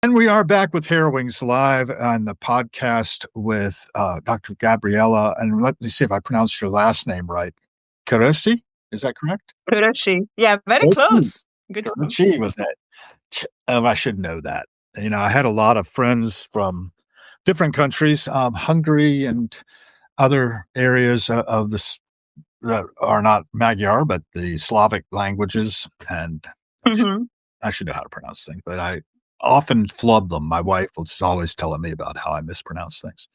And we are back with Harrowings live on the podcast with Dr. Gabriella. And let me see if I pronounced your last name right. Kőrösi, is that correct? Kőrösi. Yeah, very Kőrösi. close. Good job. Kőrösi with that. I should know that. I had a lot of friends from different countries, Hungary and other areas of this that are not Magyar, but the Slavic languages. And hmm I should know how to pronounce things, but I often flub them. My wife was always telling me about how I mispronounce things.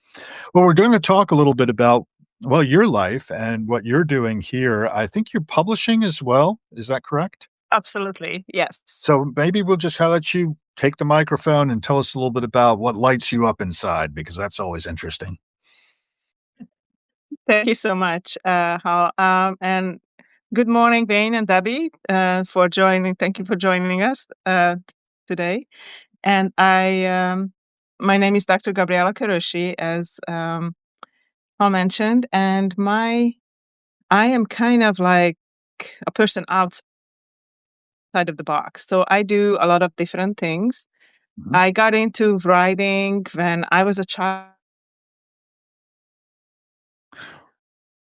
Well, we're going to talk a little bit about, well, your life and what you're doing here. I think you're publishing as well. Is that correct? Absolutely. Yes. So maybe we'll just let you take the microphone and tell us a little bit about what lights you up inside, because that's always interesting. Thank you so much, Hal. And good morning, Wayne and Debbie, for joining. Thank you for joining us today. And my name is Dr. Gabriella Korosi, as Hal mentioned, and I am kind of like a person outside of the box. So I do a lot of different things. Mhm. I got into writing when I was a child.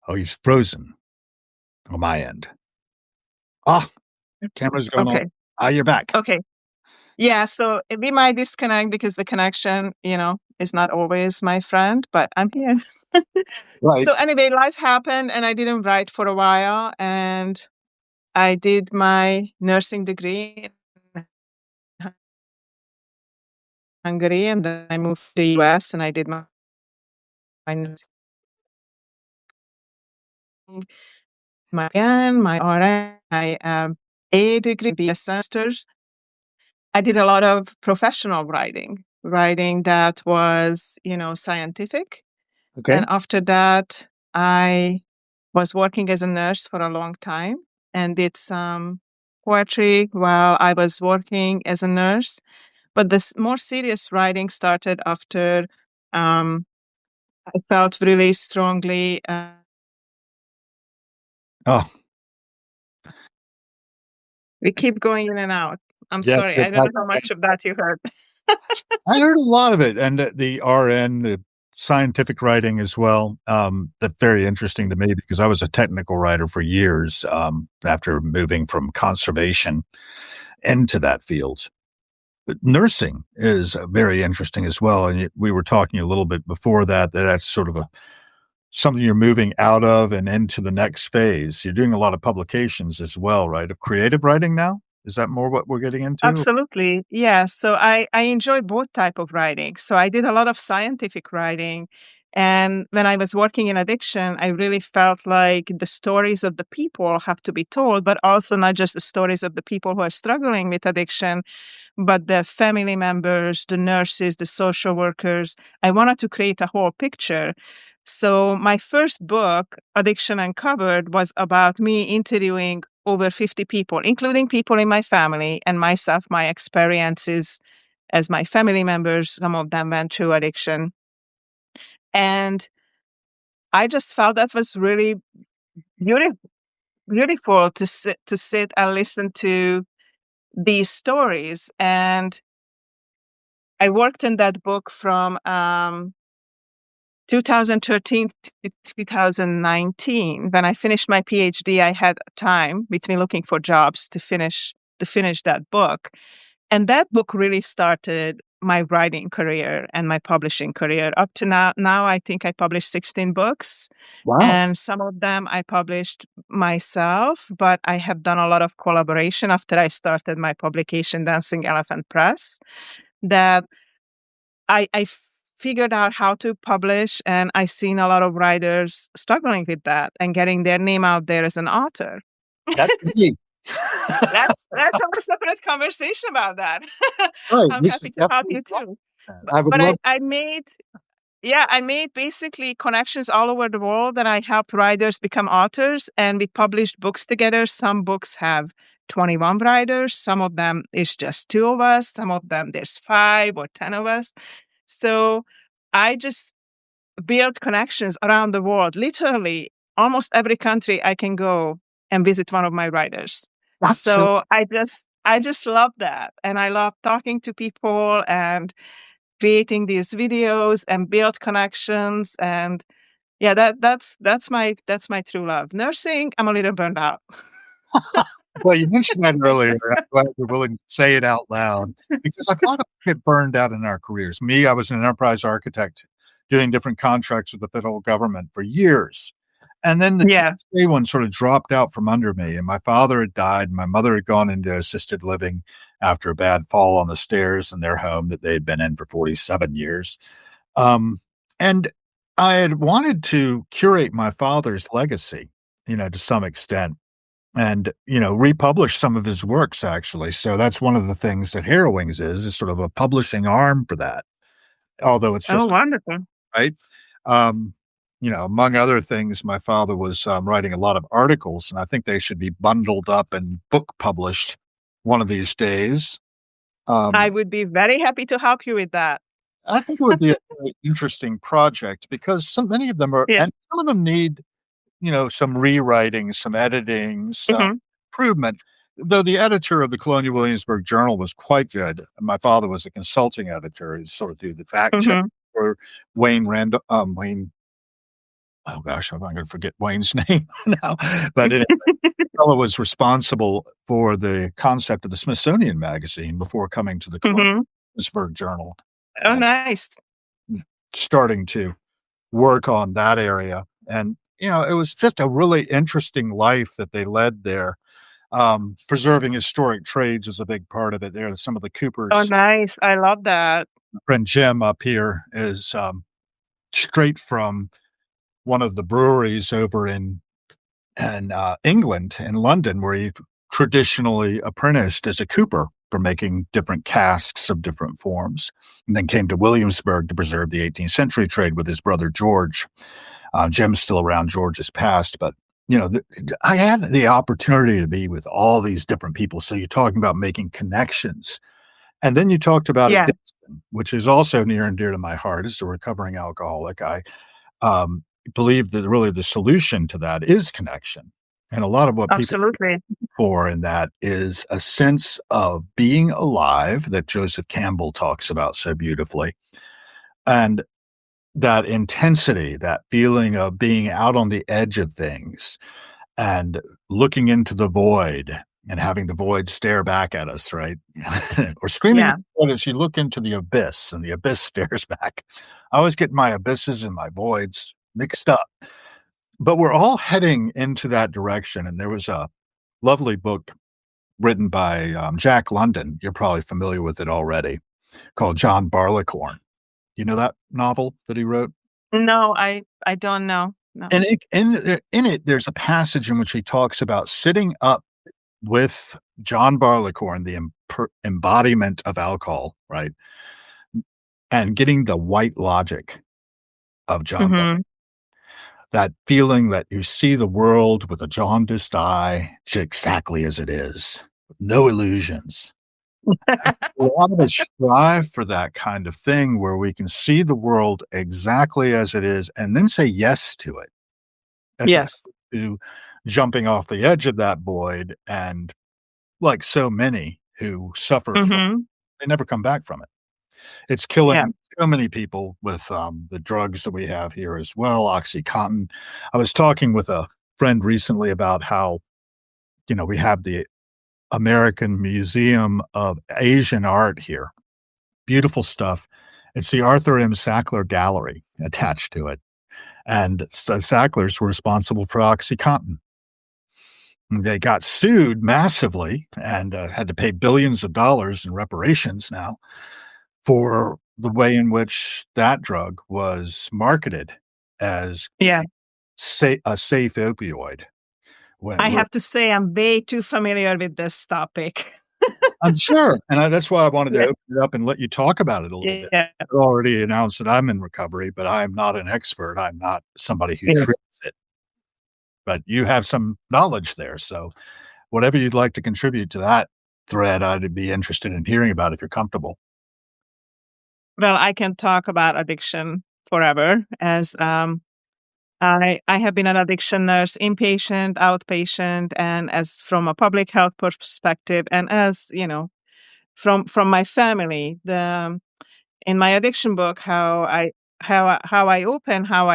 Oh, he's frozen on my end. Ah, camera's going on. Okay. You're back. Okay. Yeah. So we might disconnect because the connection, is not always my friend, but I'm here. Right. So anyway, life happened and I didn't write for a while. And I did my nursing degree in Hungary. And then I moved to the US and I did my nursing, my RN, my A degree, BS masters. I did a lot of professional writing that was, scientific. Okay. And after that, I was working as a nurse for a long time and did some poetry while I was working as a nurse. But the more serious writing started after I felt really strongly. Oh, We keep going in and out. I'm yes. sorry. I don't know how much of that you heard. I heard a lot of it, and the RN, the scientific writing as well. That's very interesting to me because I was a technical writer for years after moving from conservation into that field. But nursing is very interesting as well, and we were talking a little bit before that's sort of something you're moving out of and into the next phase. You're doing a lot of publications as well, right? Of creative writing now. Is that more what we're getting into? Absolutely. Yeah. So I enjoy both type of writing. So I did a lot of scientific writing. And when I was working in addiction, I really felt like the stories of the people have to be told, but also not just the stories of the people who are struggling with addiction, but the family members, the nurses, the social workers. I wanted to create a whole picture. So my first book, Addiction Uncovered, was about me interviewing over 50 people, including people in my family and myself, my experiences as my family members. Some of them went through addiction. And I just felt that was really beautiful to sit and listen to these stories. And I worked in that book from 2013 to 2019. When I finished my PhD, I had time between looking for jobs to finish that book. And that book really started my writing career and my publishing career. Up to now I think I published 16 books. Wow. And some of them I published myself, but I have done a lot of collaboration after I started my publication, Dancing Elephant Press, that I figured out how to publish, and I've seen a lot of writers struggling with that and getting their name out there as an author. That's me. That's a separate conversation about that. Right. I'm happy to help you too. I would But love. I made basically connections all over the world, and I helped writers become authors, and we published books together. Some books have 21 writers. Some of them is just two of us. Some of them there's 5 or 10 of us. So I just build connections around the world. Literally, almost every country I can go and visit one of my writers. That's so. So I just I just love that. And I love talking to people and creating these videos and build connections. And yeah, that's my true love. Nursing, I'm a little burned out. Well, you mentioned that earlier. I'm glad you're willing to say it out loud because I thought I get burned out in our careers. Me, I was an enterprise architect doing different contracts with the federal government for years. And then the Yeah. TSA one sort of dropped out from under me. And my father had died. And my mother had gone into assisted living after a bad fall on the stairs in their home that they had been in for 47 years. And I had wanted to curate my father's legacy, to some extent and republish some of his works actually. So that's one of the things that Harrowings is sort of a publishing arm for that, although it's Oh, just wonderful. right. Um, among other things, my father was writing a lot of articles, and I think they should be bundled up and book published one of these days. I Um, would be very happy to help you with that. I think it would be a very interesting project because so many of them are, Yeah. and some of them need some rewriting, some editing, some Mhm. improvement. Though the editor of the Colonial Williamsburg Journal was quite good. My father was a consulting editor. He sort of do the fact check Mhm. for Wayne. Oh gosh, I'm going to forget Wayne's name now. But anyway, the fellow was responsible for the concept of the Smithsonian Magazine before coming to the Colonial Mhm. Williamsburg Journal Oh, and nice. starting to work on that area. And it was just a really interesting life that they led there. Preserving historic trades is a big part of it. There, some of the Oh, Coopers. nice. I love that. My friend Jim up here is straight from one of the breweries over in England, in London, where he traditionally apprenticed as a cooper for making different casks of different forms, and then came to Williamsburg to preserve the 18th century trade with his brother George. Jim's still around. George is passed, but I had the opportunity to be with all these different people. So you're talking about making connections, and then you talked about Yeah, addiction, which is also near and dear to my heart. As a recovering alcoholic, I um, believe that really the solution to that is connection, and a lot of what people absolutely. look for in that is a sense of being alive that Joseph Campbell talks about so beautifully, and that intensity, that feeling of being out on the edge of things and looking into the void and having the void stare back at us, right? Or screaming Yeah, as you look into the abyss and the abyss stares back. I always get my abysses and my voids mixed up, but we're all heading into that direction. And there was a lovely book written by Jack London. You're probably familiar with it already, called John Barleycorn. You know that novel that he wrote? no, I don't know. No. And in it, there's a passage in which he talks about sitting up with John Barleycorn, the embodiment of alcohol, right? And getting the white logic of John Bar Mhm. that feeling that you see the world with a jaundiced eye, exactly as it is, no illusions. A lot of us strive for that kind of thing where we can see the world exactly as it is and then say yes to it, as opposed Yes. to jumping off the edge of that void and like so many who suffer from Mhm. they never come back from it. It's Yeah. killing so many people with, the drugs that we have here as well, OxyContin. I was talking with a friend recently about how, we have the American Museum of Asian Art here. Beautiful stuff. It's the Arthur M. Sackler Gallery attached to it, and Sacklers were responsible for OxyContin. They got sued massively and, had to pay billions of dollars in reparations now for the way in which that drug was marketed as Yeah. a safe opioid. When I we're have to say I'm way too familiar with this topic. I'm sure, and that's why I wanted to Yeah. open it up and let you talk about it a little bit. Yeah. I've already announced that I'm in recovery, but I'm not an expert. I'm not somebody who Yeah. treats it, but you have some knowledge there. So whatever you'd like to contribute to that thread, I'd be interested in hearing about if you're comfortable. Well, I can talk about addiction forever as I have been an addiction nurse, inpatient, outpatient, and as from a public health perspective, and as from my family. The In my addiction book, how I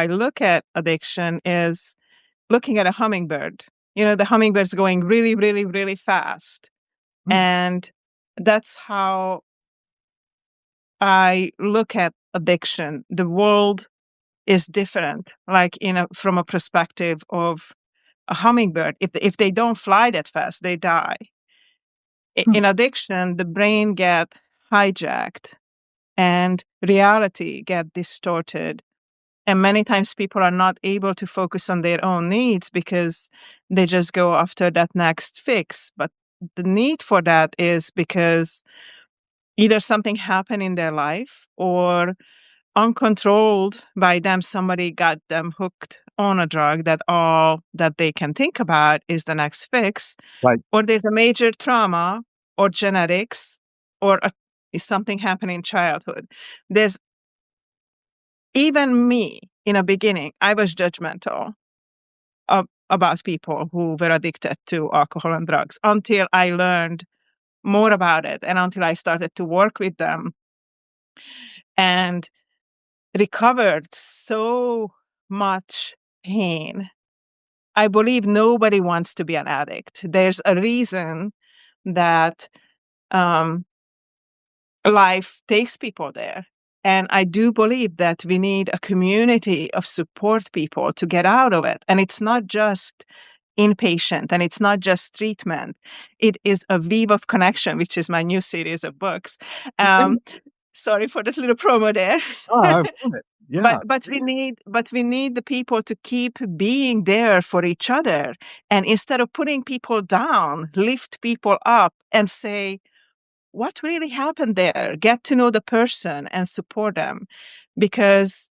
look at addiction is looking at a hummingbird. The hummingbird's going really, really, really fast, Hmm. and that's how I look at addiction. The world is different, like from a perspective of a hummingbird. If they don't fly that fast, they die. Hmm. In addiction, the brain get hijacked and reality get distorted. And many times people are not able to focus on their own needs because they just go after that next fix. But the need for that is because either something happened in their life, or uncontrolled by them, somebody got them hooked on a drug that all that they can think about is the next fix, Right. or there's a major trauma or genetics, or something happened in childhood. There's Even me, in a beginning, I was judgmental about people who were addicted to alcohol and drugs until I learned more about it and until I started to work with them and recovered so much pain. I believe nobody wants to be an addict. There's a reason that um, life takes people there. And I do believe that we need a community of support people to get out of it. And it's not just inpatient and it's not just treatment. It is a weave of connection, which is my new series of books. Okay. Um, Sorry for that little promo there. I love it. but Yeah. but we need the people to keep being there for each other. And instead of putting people down, lift people up and say, what really happened there? Get to know the person and support them. Because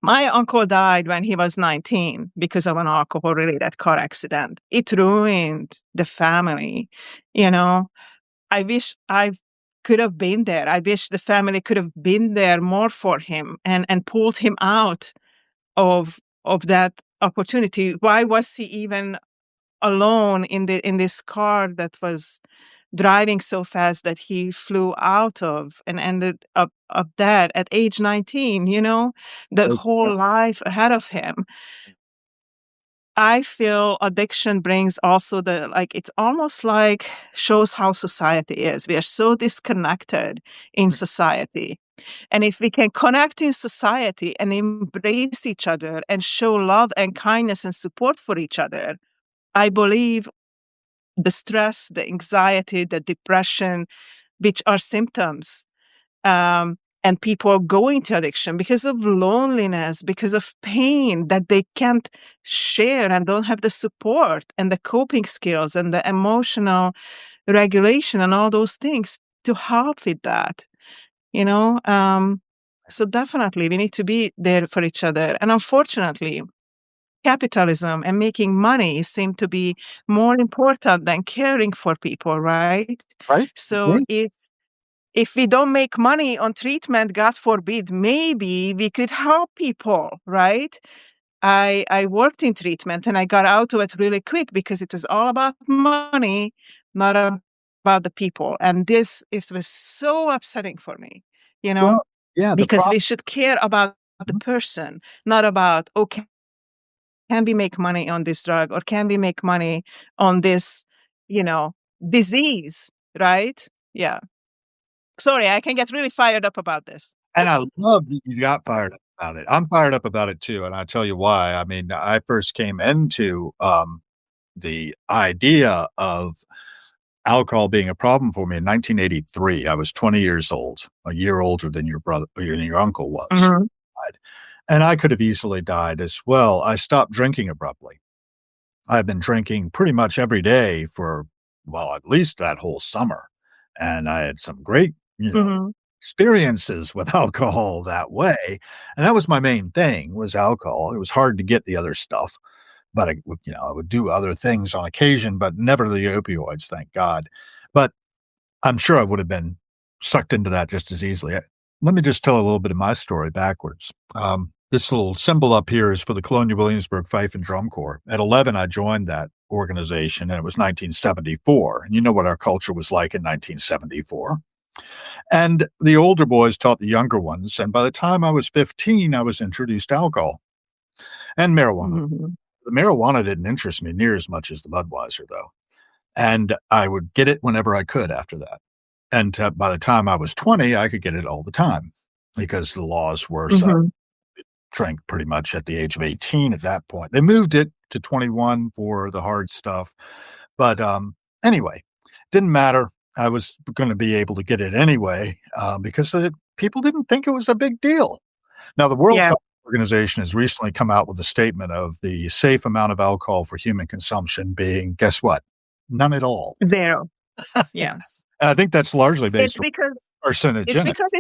my uncle died when he was 19 because of an alcohol related car accident. It ruined the family. You know, I wish I could have been there. I wish the family could have been there more for him and pulled him out of that opportunity. Why was he even alone in this car that was driving so fast that he flew out of and ended up dead at age 19, the whole life ahead of him. I feel addiction brings also it's almost like shows how society is. We are so disconnected in society. And if we can connect in society and embrace each other and show love and kindness and support for each other, I believe the stress, the anxiety, the depression, which are symptoms, and people go into addiction because of loneliness, because of pain that they can't share and don't have the support and the coping skills and the emotional regulation and all those things to help with that, you know? So definitely we need to be there for each other. And unfortunately, capitalism and making money seem to be more important than caring for people, right? Right. So Agree. if we don't make money on treatment, God forbid, maybe we could help people, right? I worked in treatment and I got out of it really quick because it was all about money, not about the people. And this it was so upsetting for me, Well, yeah, the because problem. we should care about the person, not about, okay, can we make money on this drug or can we make money on this, you know, disease, right? Yeah. Sorry, I can get really fired up about this. And I love that you got fired up about it. I'm fired up about it too, and I'll tell you why. I mean, I first came into, the idea of alcohol being a problem for me in 1983. I was 20 years old, a year older than your brother than your uncle was. Mhm. Died. And I could have easily died as well. I stopped drinking abruptly. I've been drinking pretty much every day for, well, at least that whole summer, and I had some great, Mhm. experiences with alcohol that way, and that was my main thing was alcohol. It was hard to get the other stuff, but I would do other things on occasion, but never the opioids, thank God. But I'm sure I would have been sucked into that just as easily. Let me just tell a little bit of my story backwards. this little symbol up here is for the Colonial Williamsburg Fife and Drum Corps. At 11, I joined that organization, and it was 1974. And you know what our culture was like in 1974. And the older boys taught the younger ones. And by the time I was 15, I was introduced to alcohol and marijuana. Mhm. The marijuana didn't interest me near as much as the Budweiser, though. And I would get it whenever I could after that. And by the time I was 20, I could get it all the time because the laws were such. Mhm. Drank pretty much at the age of 18 at that point. They moved it to 21 for the hard stuff. But anyway, didn't matter. I was going to be able to get it anyway because people didn't think it was a big deal. Now, the World Yeah. Health Organization has recently come out with a statement of the safe amount of alcohol for human consumption being, guess what? None at all. 0. Yes. And I think that's largely It's based on because it's carcinogenic. because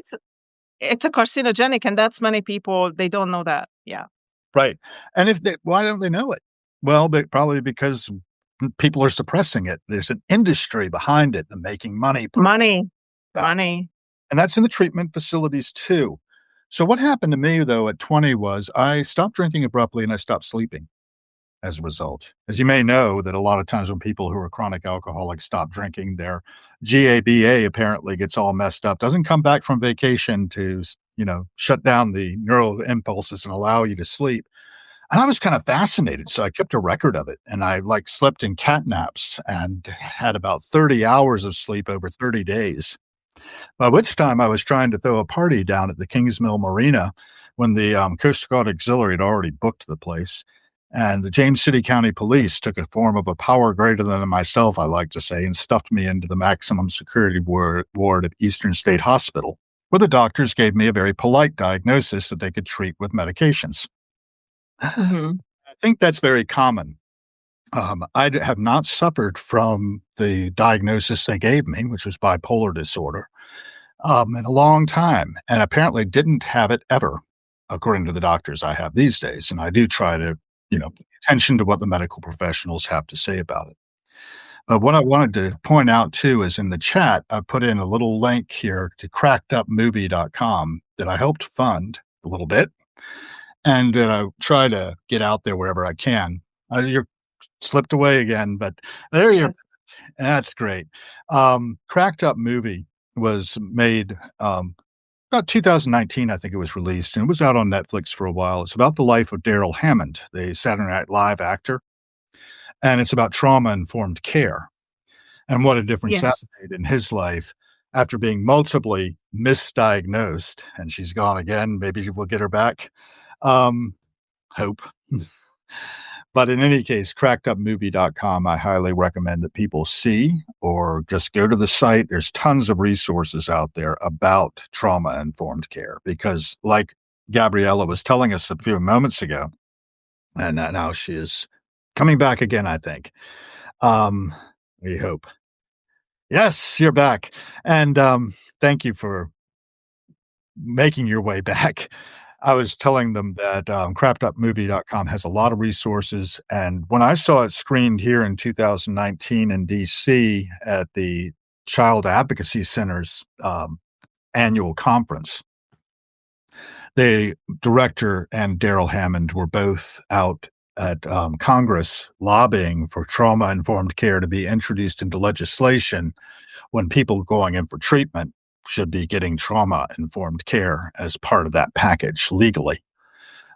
it's a carcinogenic, and that's many people, they don't know that. Yeah. Right. And why don't they know it? Well, probably because people are suppressing it. There's an industry behind it, the making money. Money. That. Money. And that's in the treatment facilities too. So what happened to me though at 20 was I stopped drinking abruptly and I stopped sleeping as a result. As you may know, that a lot of times when people who are chronic alcoholics stop drinking, their GABA apparently gets all messed up, doesn't come back from vacation to, shut down the neural impulses and allow you to sleep. And I was kind of fascinated. So I kept a record of it and I slept in cat naps and had about 30 hours of sleep over 30 days. By which time I was trying to throw a party down at the Kingsmill Marina when the Coast Guard Auxiliary had already booked the place. And the James City County Police took a form of a power greater than myself, I like to say, and stuffed me into the maximum security ward of Eastern State Hospital, where the doctors gave me a very polite diagnosis that they could treat with medications. Mhm. I think that's very common. I have not suffered from the diagnosis they gave me, which was bipolar disorder, in a long time, and apparently didn't have it ever, according to the doctors I have these days. And I do try to, pay attention to what the medical professionals have to say about it. What I wanted to point out too is in the chat, I put in a little link here to crackedupmovie.com that I helped fund a little bit and that I try to get out there wherever I can. You're slipped away again, but there you Yes. That's great. Cracked Up Movie was made about 2019, I think it was released, and it was out on Netflix for a while. It's about the life of Daryl Hammond, the Saturday Night Live actor, and it's about trauma-informed care and what a difference that Yes. made in his life after being multiply misdiagnosed. And she's gone again. Maybe we'll get her back. Hope. But in any case, crackedupmovie.com, I highly recommend that people see or just go to the site. There's tons of resources out there about trauma-informed care because like Gabriella was telling us a few moments ago, and now she is coming back again, I think. We hope. Yes, you're back. And thank you for making your way back. I was telling them that crappedupmovie.com has a lot of resources. And when I saw it screened here in 2019 in DC at the Child Advocacy Center's annual conference, the director and Daryl Hammond were both out at Congress lobbying for trauma-informed care to be introduced into legislation when people going in for treatment should be getting trauma-informed care as part of that package legally.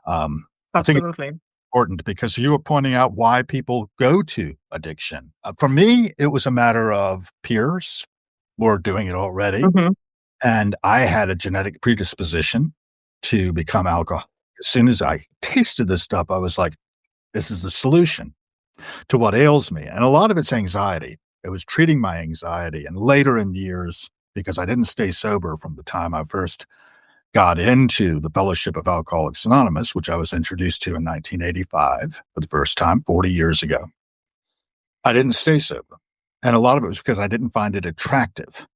I think it's Absolutely. important because you were pointing out why people go to addiction. For me, it was a matter of peers were doing it already, Mhm. and I had a genetic predisposition to become alcoholic. As soon as I tasted this stuff, I was like, this is the solution to what ails me. And a lot of it's anxiety. It was treating my anxiety. And later in years, because I didn't stay sober from the time I first got into the Fellowship of Alcoholics Anonymous, which I was introduced to in 1985 for the first time, 40 years ago, I didn't stay sober. And a lot of it was because I didn't find it attractive.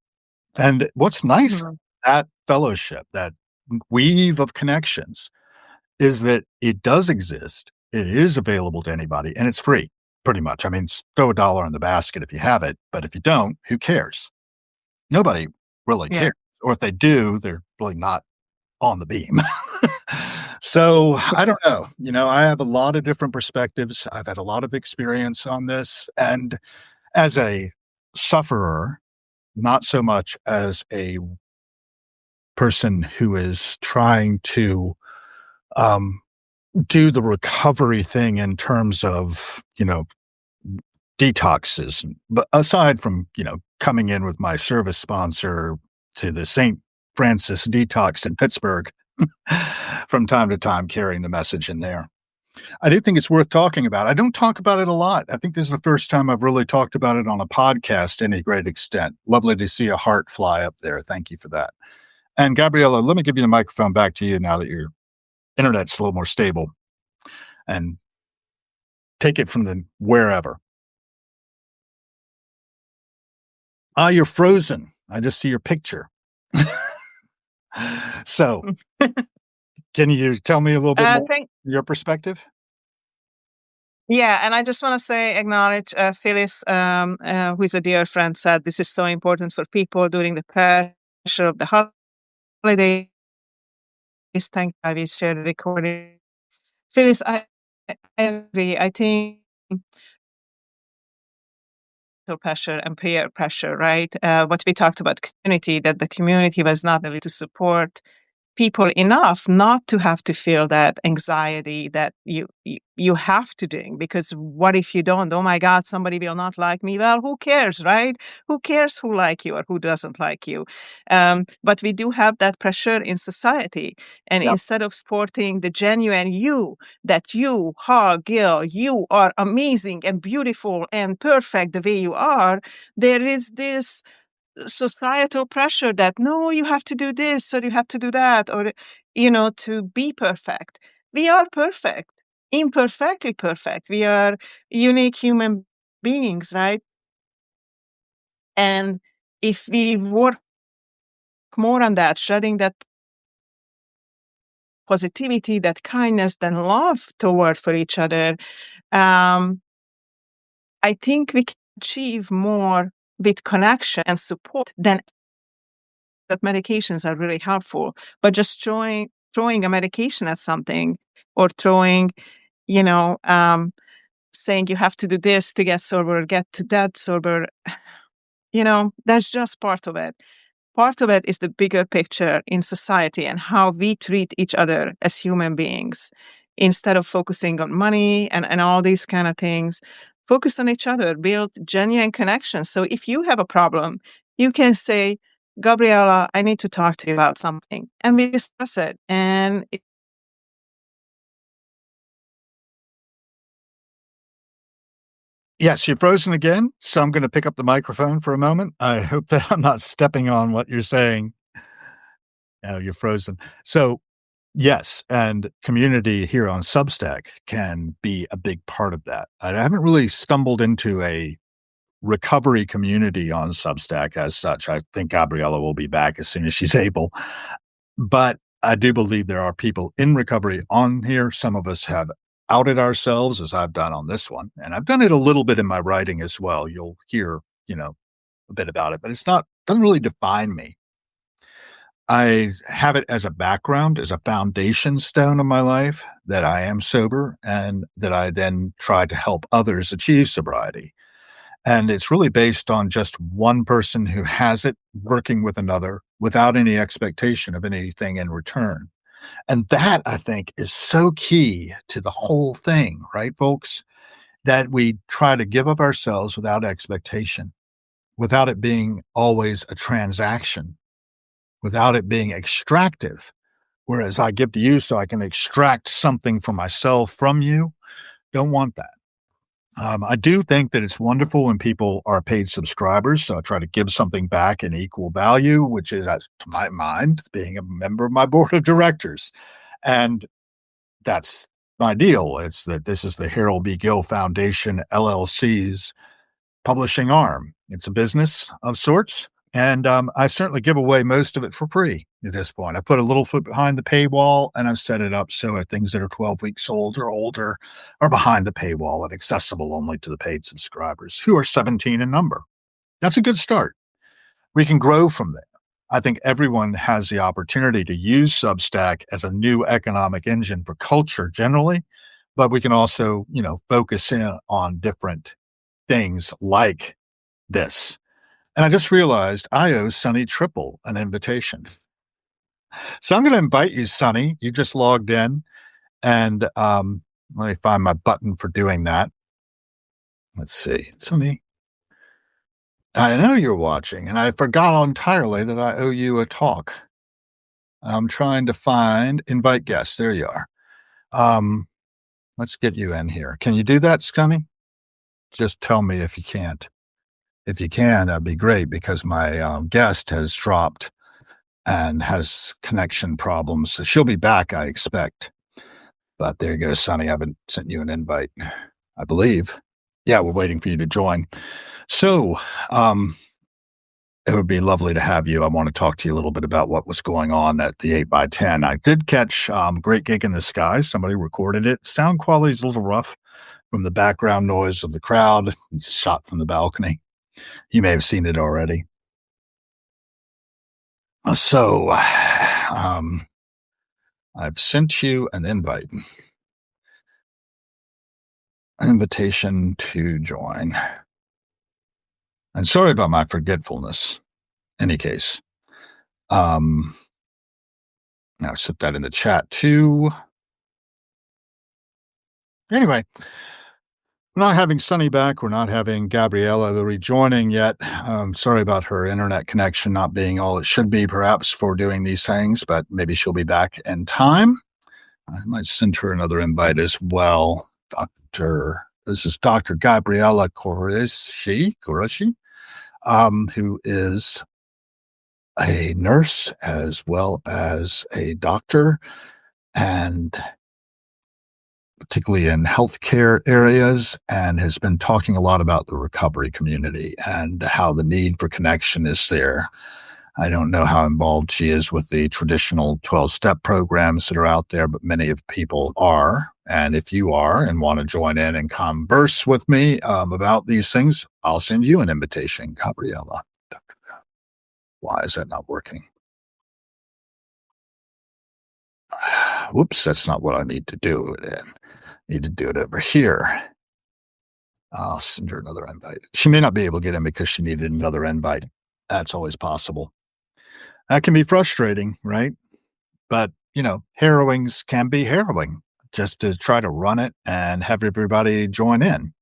And what's nice Mhm. that fellowship, that weave of connections, is that it does exist. It is available to anybody, and it's free, pretty much. I mean, throw $1 in the basket if you have it, but if you don't, who cares? Nobody really Yeah. cares. Or if they do, they're really not on the beam. So I don't know. I have a lot of different perspectives. I've had a lot of experience on this. And as a sufferer, not so much as a person who is trying to um, do the recovery thing in terms of, detoxes. But aside from, coming in with my service sponsor to the St. Francis Detox in Pittsburgh from time to time, carrying the message in there. I do think it's worth talking about. I don't talk about it a lot. I think this is the first time I've really talked about it on a podcast to any great extent. Lovely to see a heart fly up there. Thank you for that. And Gabriella, let me give you the microphone back to you now that your internet's a little more stable, and take it from the wherever. You're frozen. I just see your picture. So, can you tell me a little bit more your perspective? Yeah, and I just want to acknowledge Phyllis, who is a dear friend, said this is so important for people during the pressure of the holidays. Thank you. We shared the recording. Phyllis, I agree. I think pressure and peer pressure, right? What we talked about community, that the community was not able to support people enough not to have to feel that anxiety that you have to do, because what if you don't? Oh my God, somebody will not like me. Well, who cares, right? Who cares who like you or who doesn't like you? But we do have that pressure in society. And Yep. instead of supporting the genuine you, that you, Gill, you are amazing and beautiful and perfect the way you are, there is this societal pressure that no, you have to do this or you have to do that, or to be perfect. We are perfect, imperfectly perfect. We are unique human beings, right? And if we work more on that, shedding that positivity, that kindness, that love toward for each other, um, I think we can achieve more with connection and support than that medications are really helpful. But just throwing a medication at something, or throwing, you know, saying you have to do this to get sober, get to that sober, that's just part of it. Part of it is the bigger picture in society and how we treat each other as human beings. Instead of focusing on money and all these kind of things, focus on each other, build genuine connections. So if you have a problem, you can say, Gabriella, I need to talk to you about something. And we discuss it. And Yes, you're frozen again. So I'm going to pick up the microphone for a moment. I hope that I'm not stepping on what you're saying. You're frozen. So, yes, and community here on Substack can be a big part of that. I haven't really stumbled into a recovery community on Substack as such. I think Gabriella will be back as soon as she's able. But I do believe there are people in recovery on here. Some of us have outed ourselves, as I've done on this one. And I've done it a little bit in my writing as well. You'll hear, a bit about it, but doesn't really define me. I have it as a background, as a foundation stone of my life, that I am sober and that I then try to help others achieve sobriety. And it's really based on just one person who has it working with another without any expectation of anything in return. And that, I think, is so key to the whole thing, right, folks? That we try to give of ourselves without expectation, without it being always a transaction, without it being extractive. Whereas I give to you so I can extract something for myself from you. Don't want that. I do think that it's wonderful when people are paid subscribers. So I try to give something back in equal value, which is, to my mind, being a member of my board of directors. And that's my deal. It's that this is the Harold B. Gill Foundation, LLC's publishing arm. It's a business of sorts. And I certainly give away most of it for free at this point. I put a little foot behind the paywall, and I've set it up so things that are 12 weeks old or older are behind the paywall and accessible only to the paid subscribers who are 17 in number. That's a good start. We can grow from there. I think everyone has the opportunity to use Substack as a new economic engine for culture generally, but we can also, focus in on different things like this. And I just realized I owe Sunny Triple an invitation. So I'm going to invite you, Sunny. You just logged in, and let me find my button for doing that. Let's see. Sunny, I know you're watching, and I forgot entirely that I owe you a talk. I'm trying to find invite guests. There you are. Let's get you in here. Can you do that, Scummy? Just tell me if you can't. If you can, that'd be great because my guest has dropped and has connection problems. So she'll be back, I expect. But there you go, Sonny. I haven't sent you an invite, I believe. Yeah, we're waiting for you to join. So it would be lovely to have you. I want to talk to you a little bit about what was going on at the 8x10. I did catch Great Gig in the Sky. Somebody recorded it. Sound quality is a little rough from the background noise of the crowd. It's shot from the balcony. You may have seen it already. So I've sent you an invitation to join. And sorry about my forgetfulness. Any case, now set that in the chat too. Anyway, we're not having Sunny back. We're not having Gabriella rejoining yet. Sorry about her internet connection not being all it should be, perhaps, for doing these things, but maybe she'll be back in time. I might send her another invite as well. This is Dr. Gabriella Korosi, who is a nurse as well as a doctor, and particularly in healthcare areas, and has been talking a lot about the recovery community and how the need for connection is there. I don't know how involved she is with the traditional 12-step programs that are out there, but many of people are. And if you are and want to join in and converse with me about these things, I'll send you an invitation, Gabriella. Why is that not working? Whoops, that's not what I need to do it in. I need to do it over here. I'll send her another invite. She may not be able to get in because she needed another invite. That's always possible. That can be frustrating, right? But, Harrowings can be harrowing just to try to run it and have everybody join in.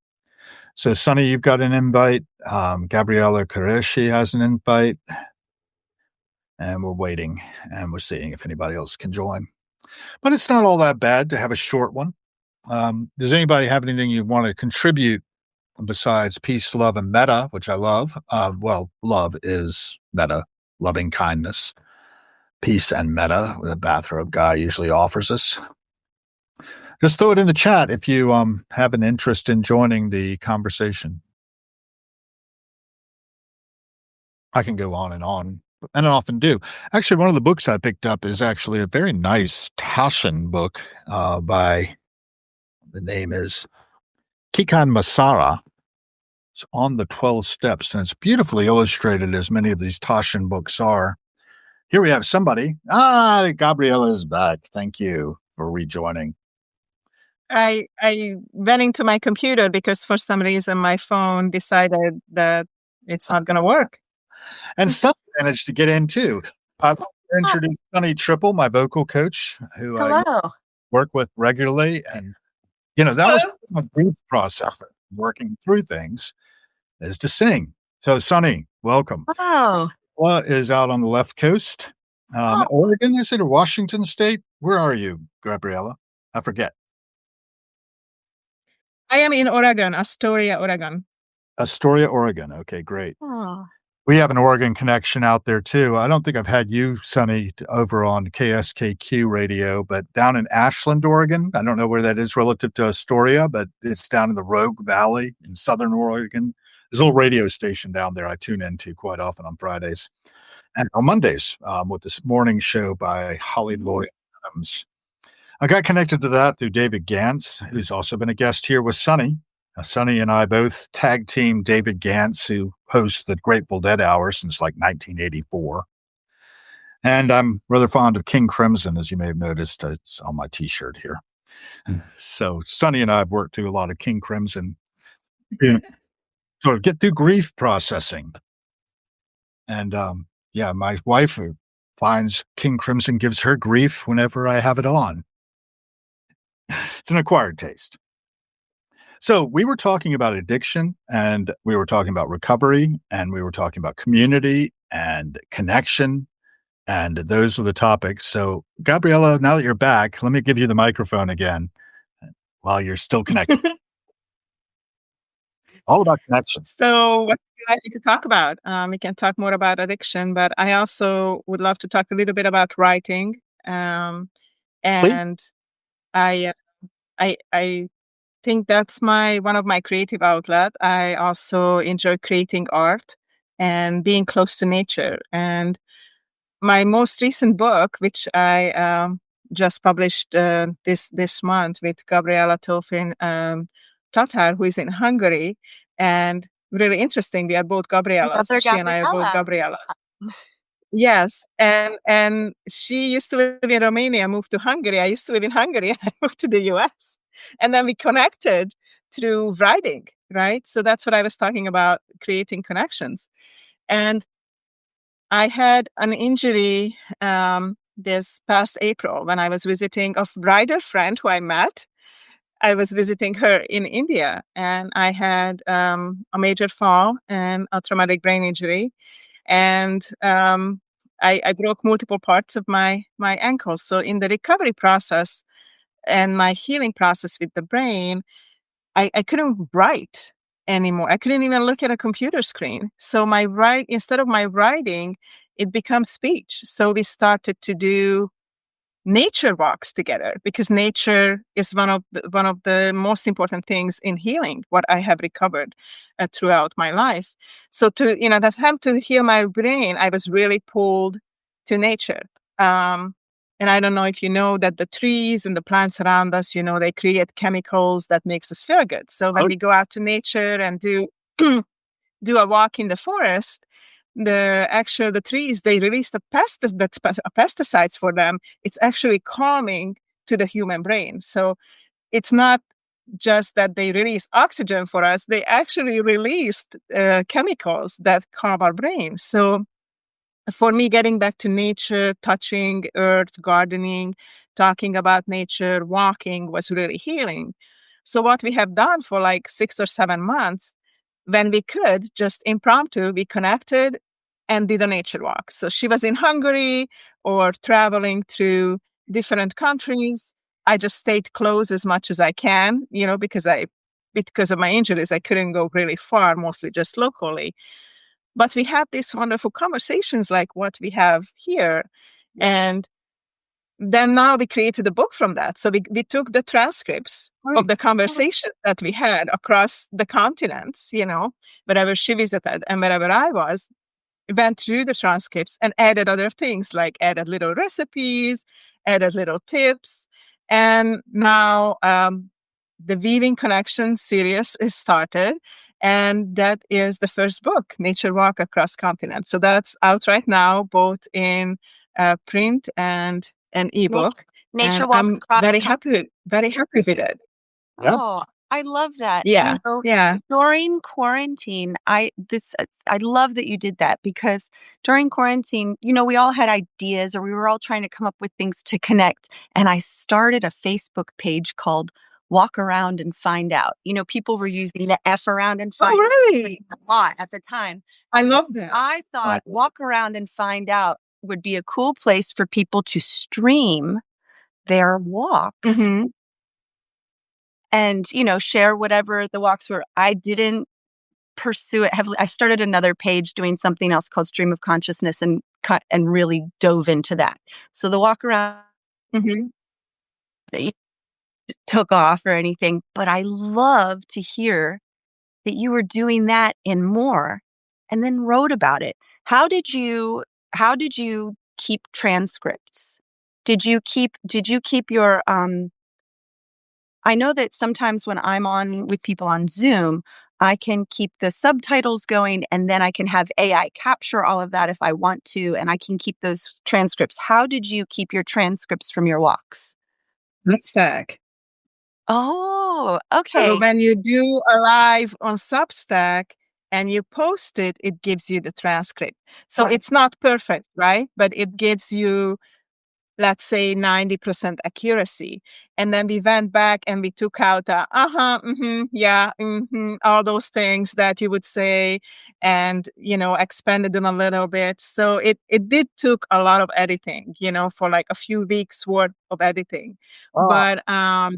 So, Sunny, you've got an invite. Gabriella Korosi has an invite. And we're waiting and we're seeing if anybody else can join. But it's not all that bad to have a short one. Does anybody have anything you want to contribute besides peace, love, and meta, which I love? Love is meta, loving kindness. Peace and meta, the bathrobe guy usually offers us. Just throw it in the chat if you have an interest in joining the conversation. I can go on, and I often do. Actually, one of the books I picked up is actually a very nice Taschen book by, the name is Kikan Masara. It's on the 12 steps, and it's beautifully illustrated, as many of these Taschen books are. Here we have somebody. Gabriella is back. Thank you for rejoining. I went into my computer because for some reason my phone decided that it's not going to work. And Sunny managed to get in too. I want to introduce Sunny Triple, my vocal coach, who I work with regularly. And, that was a brief process of working through things, is to sing. So, Sunny, welcome. Hello. Is out on the left coast. Oregon, is it, or Washington State? Where are you, Gabriella? I forget. I am in Oregon, Astoria, Oregon. Astoria, Oregon. Okay, great. Oh. We have an Oregon connection out there too. I don't think I've had you, Sunny, over on KSKQ radio, but down in Ashland, Oregon. I don't know where that is relative to Astoria, but it's down in the Rogue Valley in southern Oregon. There's a little radio station down there I tune into quite often on Fridays and on Mondays with this morning show by Holly Lloyd Adams. I got connected to that through David Gantz, who's also been a guest here with Sunny. Sunny and I both tag team David Gantz, who hosts the Grateful Dead Hour since like 1984. And I'm rather fond of King Crimson, as you may have noticed. It's on my T-shirt here. So Sonny and I have worked through a lot of King Crimson. Yeah. So get through grief processing. And yeah, my wife finds King Crimson gives her grief whenever I have it on. It's an acquired taste. So we were talking about addiction and we were talking about recovery and we were talking about community and connection. And those were the topics. So, Gabriella, now that you're back, let me give you the microphone again while you're still connected. All about connection. So, what would you like me to talk about? We can talk more about addiction, but I also would love to talk a little bit about writing. Please. And I, I think that's one of my creative outlet. I also enjoy creating art and being close to nature. And my most recent book, which I just published this month with Gabriella Tatar, who is in Hungary, and really interesting. We are both Gabriellas. Another She and I are both Gabriella. Gabriellas. Yes, and she used to live in Romania, moved to Hungary. I used to live in Hungary. I moved to the US, and then we connected through writing. Right, so that's what I was talking about: creating connections. And I had an injury this past April when I was visiting a writer friend who I met. I was visiting her in India, and I had a major fall and a traumatic brain injury, and I broke multiple parts of my ankles. So in the recovery process and my healing process with the brain, I couldn't write anymore. I couldn't even look at a computer screen. So instead of my writing, it becomes speech. So we started to do nature walks together because nature is one of the most important things in healing what I have recovered throughout my life. So that helped to heal my brain. I was really pulled to nature. And I don't know if you know that the trees and the plants around us, they create chemicals that makes us feel good. So when we go out to nature and do do a walk in the forest, the trees, they release pesticides for them. It's actually calming to the human brain. So it's not just that they release oxygen for us; they actually released chemicals that calm our brain. So for me, getting back to nature, touching earth, gardening, talking about nature, walking was really healing. So what we have done for like 6 or 7 months, when we could, just impromptu, we connected and did a nature walk. So she was in Hungary or traveling through different countries. I just stayed close as much as I can, because of my injuries, I couldn't go really far, mostly just locally. But we had these wonderful conversations like what we have here. Yes. And then now we created a book from that. So we took the transcripts of the conversation that we had across the continents, wherever she visited and wherever I was, went through the transcripts and added other things, like added little recipes, added little tips. And now the Weaving Connection series is started. And that is the first book, Nature Walk Across Continents. So that's out right now, both in print and an ebook. Nature and Walk I'm Across very happy with it. Yep. Oh, I love that. Yeah. Yeah. During quarantine, I love that you did that because during quarantine, we all had ideas or we were all trying to come up with things to connect. And I started a Facebook page called Walk Around and Find Out. People were using the F around and find really? out a lot at the time. I love that. I thought Walk Around and Find Out would be a cool place for people to stream their walks. Mm-hmm. And, share whatever the walks were. I didn't pursue it heavily. I started another page doing something else called Stream of Consciousness and really dove into that. So the walk around took off or anything, but I love to hear that you were doing that and more and then wrote about it. How did you keep transcripts? Did you keep your I know that sometimes when I'm on with people on Zoom, I can keep the subtitles going, and then I can have AI capture all of that if I want to, and I can keep those transcripts. How did you keep your transcripts from your walks? Substack. Oh, So okay. when you do a live on Substack and you post it, it gives you the transcript. So Right. it's not perfect, right? But it gives you, let's say, 90% accuracy. And then we went back and we took out yeah, all those things that you would say, and, expanded them a little bit. So it did took a lot of editing, for like a few weeks worth of editing. Oh, But yeah,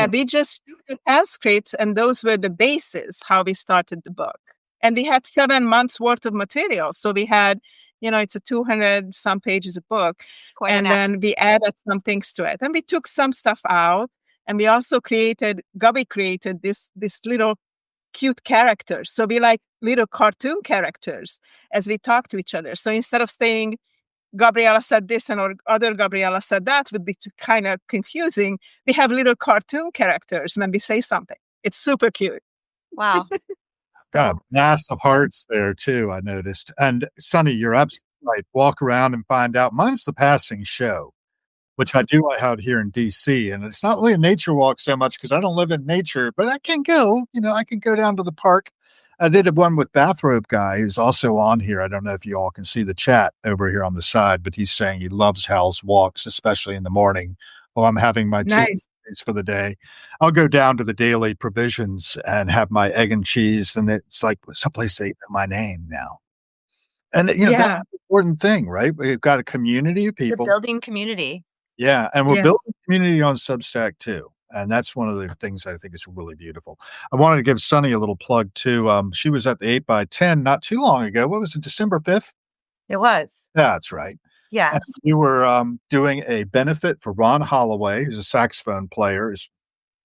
awesome. we just took the transcripts, and those were the basis how we started the book. And we had 7 months worth of material. So we had, it's a 200 some pages of book. Quite an And then we added some things to it. And we took some stuff out. And we also Gabi created this little cute characters. So we like little cartoon characters as we talk to each other. So instead of saying, Gabriella said this and or other Gabriella said that would be kind of confusing. We have little cartoon characters when we say something. It's super cute. Wow. Got a blast of hearts there too, I noticed. And Sonny, you're absolutely right. Walk around and find out. Mine's the passing show, which I do out here in DC. And it's not really a nature walk so much because I don't live in nature, but I can go, I can go down to the park. I did one with Bathrobe Guy, who's also on here. I don't know if you all can see the chat over here on the side, but he's saying he loves Hal's walks, especially in the morning while I'm having my two Nice. for the day. I'll go down to the daily provisions and have my egg and cheese, and it's like someplace they know my name now. And that's Yeah. an important thing, right? We've got a community of You're people. building community. Yeah, and we're Yeah. building community on Substack too, and that's one of the things I think is really beautiful. I wanted to give Sunny a little plug too. She was at the 8x10 not too long ago. What was it, December 5th? It was. That's right. Yeah. And we were doing a benefit for Ron Holloway, who's a saxophone player, is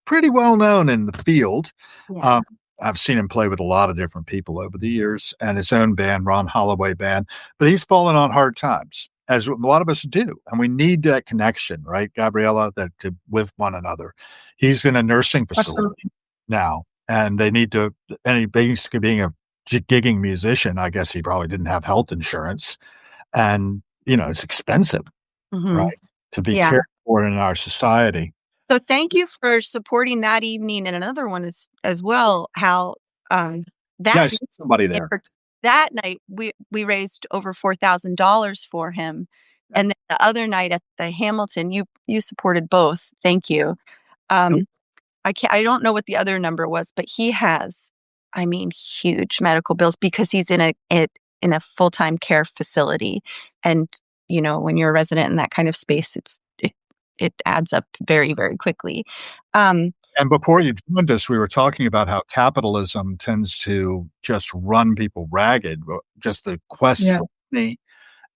pretty well known in the field. Yeah. I've seen him play with a lot of different people over the years, and his own band, Ron Holloway Band, but he's fallen on hard times, as a lot of us do, and we need that connection, right, Gabriella, with one another. He's in a nursing facility Absolutely. now, and they need to. And he basically being a gigging musician, I guess he probably didn't have health insurance, and it's expensive, Mhm. right, to be Yeah. cared for in our society. So thank you for supporting that evening and another one as well, Hal. Yeah, That I see somebody there. that night we raised over $4,000 for him, and then the other night at the Hamilton, you supported both. Thank you. I don't know what the other number was, but he has, I mean, huge medical bills because he's in a full-time care facility, and when you're a resident in that kind of space, it adds up very, very quickly. And before you joined us, we were talking about how capitalism tends to just run people ragged, just the quest for money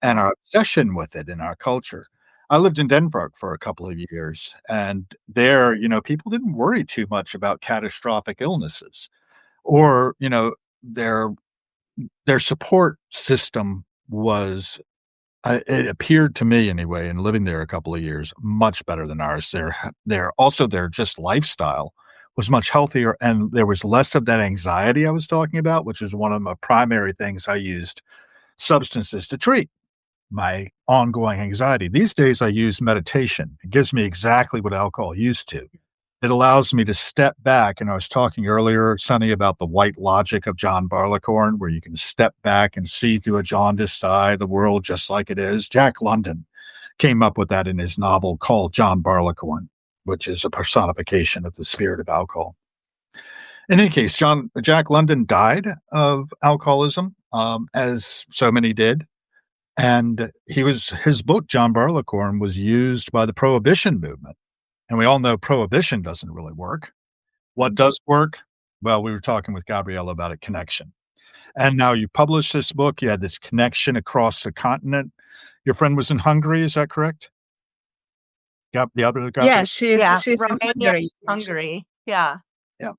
and our obsession with it in our culture. I lived in Denver for a couple of years, and there, people didn't worry too much about catastrophic illnesses, or their support system was. It appeared to me anyway, in living there a couple of years, much better than ours. Their just lifestyle was much healthier, and there was less of that anxiety I was talking about, which is one of my primary things I used substances to treat my ongoing anxiety. These days I use meditation. It gives me exactly what alcohol used to. It allows me to step back, and I was talking earlier, Sonny, about the white logic of John Barleycorn, where you can step back and see through a jaundiced eye the world just like it is. Jack London came up with that in his novel called John Barleycorn, which is a personification of the spirit of alcohol. In any case, Jack London died of alcoholism, as so many did. And his book, John Barleycorn, was used by the Prohibition movement. And we all know prohibition doesn't really work. What does work? Well, we were talking with Gabriella about a connection. And now you published this book. You had this connection across the continent. Your friend was in Hungary, is that correct? The other guy? Yeah, she's in Romania, Hungary. Hungary. Yeah.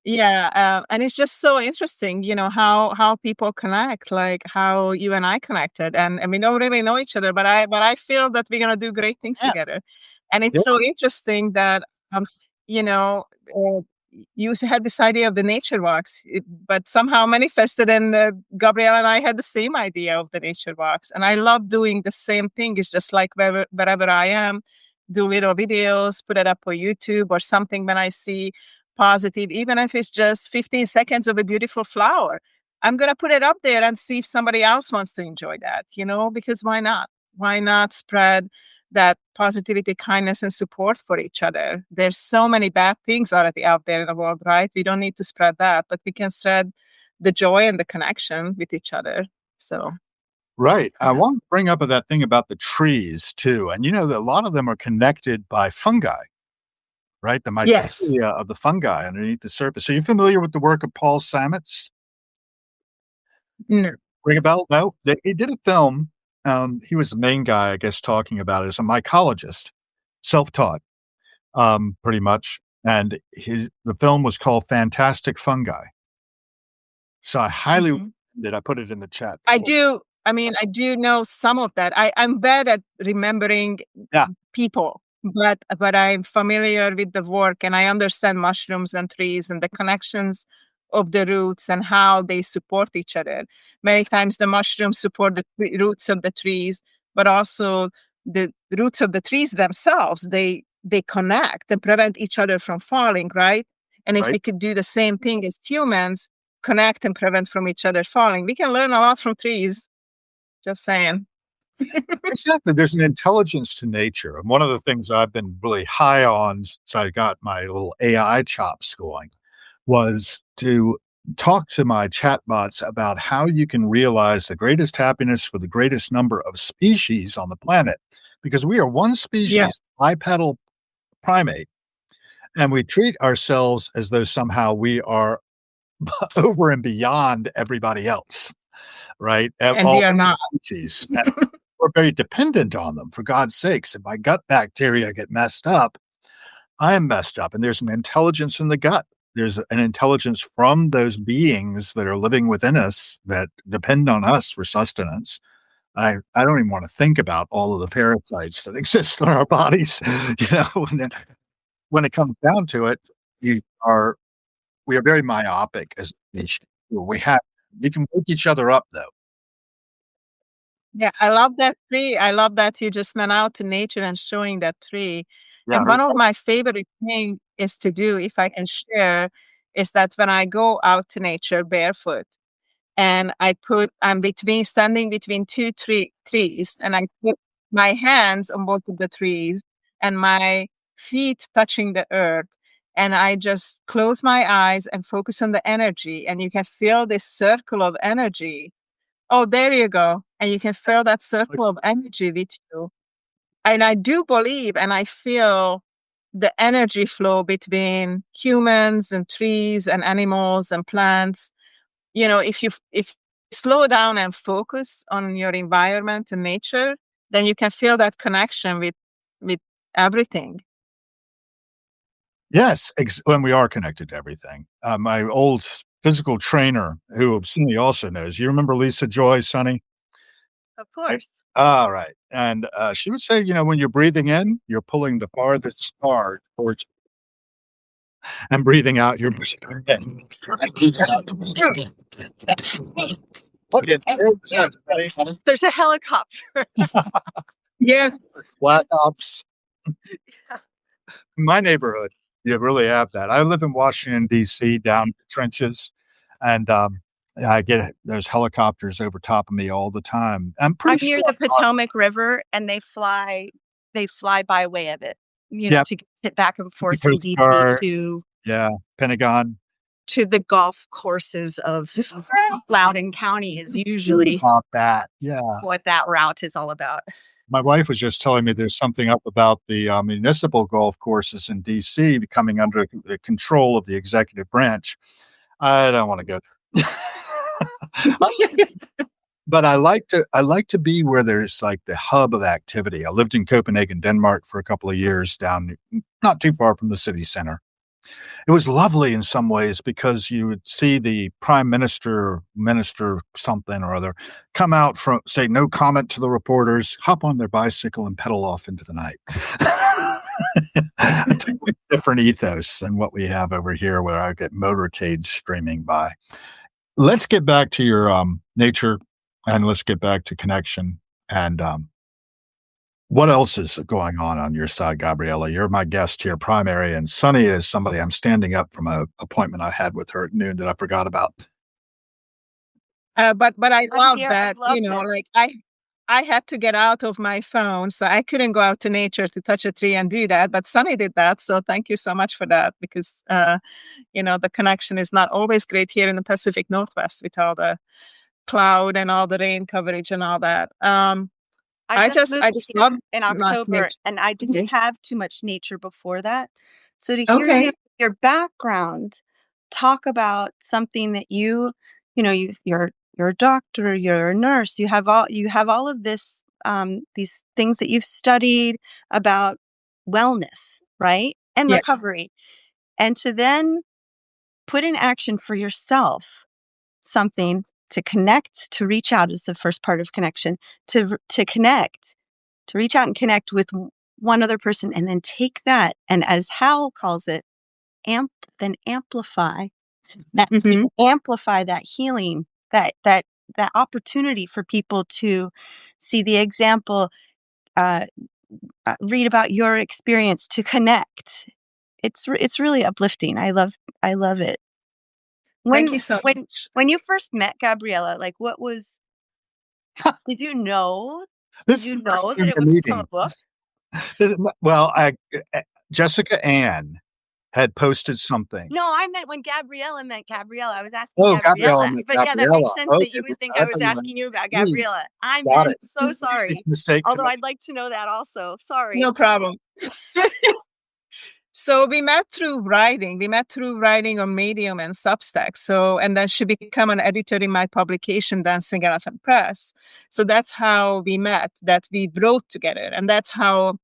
Yeah, and it's just so interesting, how people connect, like how you and I connected, and we don't really know each other, but I feel that we're gonna do great things together, and it's so interesting that you know you had this idea of the nature walks, but somehow manifested, and Gabriella and I had the same idea of the nature walks. And I love doing the same thing. It's just like wherever I am, do little videos, put it up on YouTube or something when I see positive, even if it's just 15 seconds of a beautiful flower. I'm going to put it up there and see if somebody else wants to enjoy that, because why not? Why not spread that positivity, kindness, and support for each other? There's so many bad things already out there in the world, right? We don't need to spread that, but we can spread the joy and the connection with each other. So, right. I want to bring up that thing about the trees too. And that a lot of them are connected by fungi, right? The yes. mycelia of the fungi underneath the surface. Are you familiar with the work of Paul Stamets? No. Ring a bell? No? He did a film. He was the main guy, I guess, talking about it as a mycologist, self-taught, pretty much. And the film was called Fantastic Fungi. So I highly recommend it. I put it in the chat. I do. I mean, I do know some of that. I'm bad at remembering people, but I'm familiar with the work, and I understand mushrooms and trees and the connections of the roots and how they support each other. Many times the mushrooms support the roots of the trees, but also the roots of the trees themselves, they connect and prevent each other from falling, right? And if we could do the same thing as humans, connect and prevent from each other falling, we can learn a lot from trees. Just saying. Exactly. There's an intelligence to nature. And one of the things I've been really high on since I got my little AI chops going was to talk to my chatbots about how you can realize the greatest happiness for the greatest number of species on the planet. Because we are one species, bipedal primate, and we treat ourselves as though somehow we are over and beyond everybody else, right? And we are not. Species. And we're very dependent on them, for God's sakes. If my gut bacteria get messed up, I am messed up. And there's an intelligence in the gut. There's an intelligence from those beings that are living within us that depend on us for sustenance. I don't even want to think about all of the parasites that exist in our bodies. When it comes down to it, we are very myopic as a species. We can wake each other up, though. Yeah, I love that tree. I love that you just went out to nature and showing that tree. And one of my favorite things is to do, if I can share, is that when I go out to nature barefoot, and I'm standing between two trees, and I put my hands on both of the trees and my feet touching the earth, and I just close my eyes and focus on the energy, and you can feel this circle of energy. Oh, there you go. And you can feel that circle of energy with you. And I do believe, and I feel the energy flow between humans and trees and animals and plants. If you slow down and focus on your environment and nature, then you can feel that connection with everything. Yes, when we are connected to everything. My old physical trainer, who Sonny also knows. You remember Lisa Joy, Sonny? Of course. All right. And she would say, when you're breathing in, you're pulling the farthest star towards you. And breathing out, you're pushing in. There's a helicopter. Yeah. Black ops. In my neighborhood, you really have that. I live in Washington, D.C., down the trenches, and I get those helicopters over top of me all the time. I'm near the Potomac River, and they fly by way of it, to get back and forth from D.C. to Pentagon, to the golf courses of Loudoun County is usually what that route is all about. My wife was just telling me there's something up about the municipal golf courses in D.C. coming under the control of the executive branch. I don't want to go there. But I like to be where there's like the hub of activity. I lived in Copenhagen, Denmark for a couple of years down not too far from the city center. It was lovely in some ways because you would see the prime minister something or other come out say no comment to the reporters, hop on their bicycle and pedal off into the night. A totally different ethos than what we have over here where I get motorcades streaming by. Let's get back to your nature and let's get back to connection. And what else is going on your side, Gabriella? You're my guest here, primary, and Sunny is somebody I'm standing up from an appointment I had with her at noon that I forgot about. But I I'm love here. I that, love this. like I had to get out of my phone, so I couldn't go out to nature to touch a tree and do that. But Sunny did that, so thank you so much for that because the connection is not always great here in the Pacific Northwest with all the cloud and all the rain coverage and all that. I just I moved just here love in October, nature. and I didn't have too much nature before that. So to hear Okay. your background talk about something that you're a doctor, you're a nurse, you have all of this these things that you've studied about wellness, right? And Yeah. recovery. And to then put in action for yourself something to connect, to reach out is the first part of connection, to connect, to reach out and connect with one other person, and then take that and, as Hal calls it, then amplify that, Mm-hmm. amplify that healing, that opportunity for people to see the example, uh, read about your experience, to connect. It's really uplifting. I love it. Thank When you so when much. when you first met Gabriella, like, what was did you know? Did This is you the first know that time it we're was from a meeting. book? Well, Jessica Ann had posted something. No, I meant when Gabriella met Gabriella. I was asking Oh, Gabriella Gabriella. met But yeah, that makes Gabriella. sense that Okay, you would think I I thought was you meant asking you about me. Gabriella. I Got meant, it. so Easy sorry. mistake to Although make. I'd like to know that also. Sorry. No problem. So we met through writing. We met through writing on Medium and Substack. So, and then she became an editor in my publication, Dancing Elephant Press. So that's how we met, that we wrote together. And that's how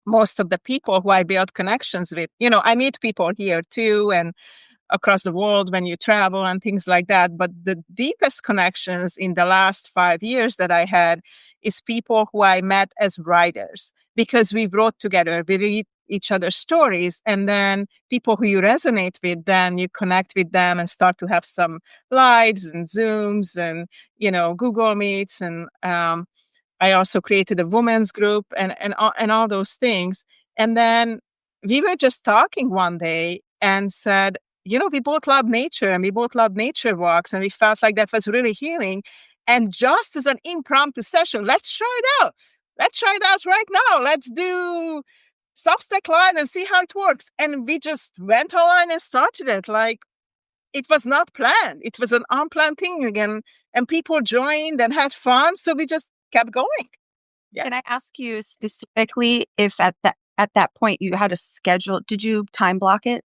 most of the people who I build connections with, I meet people here too, and across the world when you travel and things like that. But the deepest connections in the last 5 years that I had is people who I met as writers because we wrote together. We read each other's stories, and then people who you resonate with, then you connect with them and start to have some lives and Zooms and Google Meets, and I also created a women's group and all those things. And then we were just talking one day and said, we both love nature and we both love nature walks, and we felt like that was really healing. And just as an impromptu session, let's try it out. Let's try it out right now. Let's do Substack Live and see how it works. And we just went online and started it. Like, it was not planned. It was an unplanned thing again. And people joined and had fun. So we just kept going. Yeah. Can I ask you specifically if at that point you had a schedule? Did you time block it?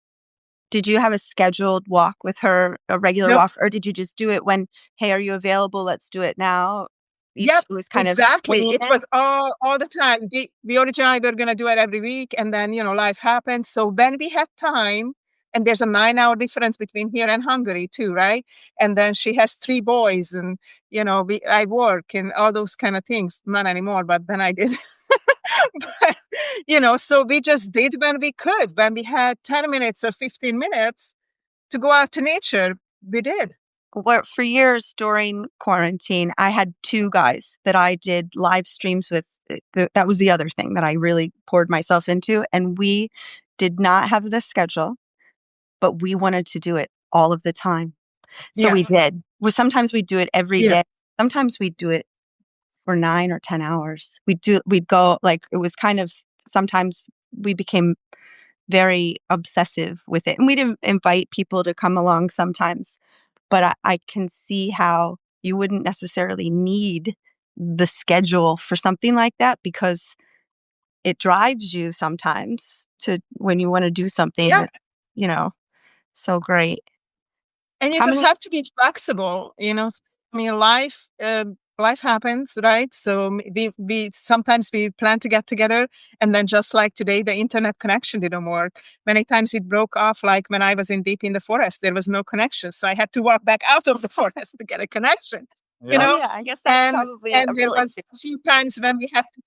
Did you have a scheduled walk with her, a regular Nope. walk, or did you just do it when, hey, are you available? Let's do it now. Yep, It was kind of exactly. winging It it. was all the time. We originally were going to do it every week, and then life happened. So when we had time, and there's a 9-hour difference between here and Hungary too, right? And then she has 3 boys, and I work and all those kind of things. Not anymore, but then I did. But, so we just did when we could. When we had 10 minutes or 15 minutes to go out to nature, we did. Well, for years during quarantine, I had 2 guys that I did live streams with. That was the other thing that I really poured myself into. And we did not have the schedule, but we wanted to do it all of the time. So Yeah. we did. Sometimes we'd do it every Yeah. day. Sometimes we'd do it for 9 or 10 hours. We'd go, like, it was kind of, sometimes we became very obsessive with it. And we'd invite people to come along sometimes. But I can see how you wouldn't necessarily need the schedule for something like that, because it drives you sometimes to when you want to do something Yeah. that's, so great. And you How just many? have to be flexible, I mean, life happens, right? So we sometimes we plan to get together, and then just like today, the internet connection didn't work. Many times it broke off. Like when I was deep in the forest, there was no connection, so I had to walk back out of the forest to get a connection. Yeah. Oh yeah, I guess that's And probably a there really was a few times when we had to.